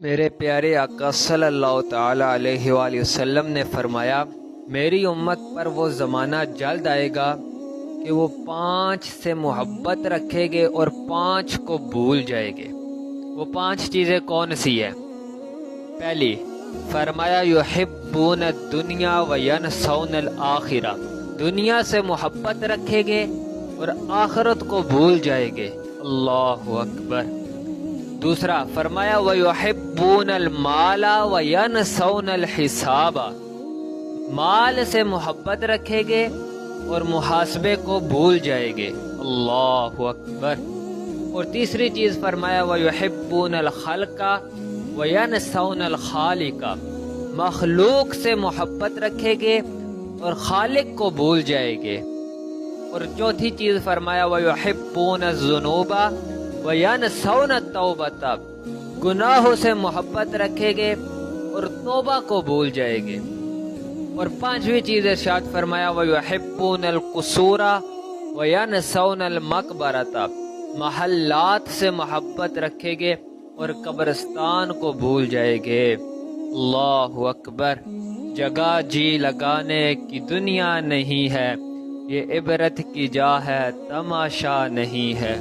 میرے پیارے آقا صلی اللہ تعالی علیہ وآلہ وسلم نے فرمایا، میری امت پر وہ زمانہ جلد آئے گا کہ وہ 5 سے محبت رکھے گے اور 5 کو بھول جائے گے۔ وہ 5 چیزیں کون سی ہیں؟ پہلی، فرمایا یحبون الدنیا وینسون الآخرہ، دنیا سے محبت رکھے گے اور آخرت کو بھول جائے گے۔ اللہ اکبر۔ دوسرا فرمایا وَيُحِبُّونَ الْمَالَ وَيَنْسَوْنَ الْحِسَابَ، مال سے محبت رکھیں گے اور محاسبے کو بھول جائیں گے۔ اللہ اکبر۔ اور تیسری چیز فرمایا وَيُحِبُّونَ الْخَلْقَ وَيَنْسَوْنَ الْخَالِقَ، مخلوق سے محبت رکھیں گے اور خالق کو بھول جائیں گے۔ اور چوتھی چیز فرمایا وَيُحِبُّونَ الذُّنُوبَ وَيَنْسَوْنَ التَّوْبَةَ، گناہوں سے محبت رکھیں گے اور توبہ کو بھول جائیں گے۔ اور 5ویں چیز ارشاد فرمایا وَيُحِبُّونَ الْقُصُورَ وَيَنْسَوْنَ الْمَقْبَرَةَ، محلات سے محبت رکھیں گے اور قبرستان کو بھول جائیں گے۔ اللہ اکبر۔ جگہ جی لگانے کی دنیا نہیں ہے، یہ عبرت کی جا ہے، تماشا نہیں ہے۔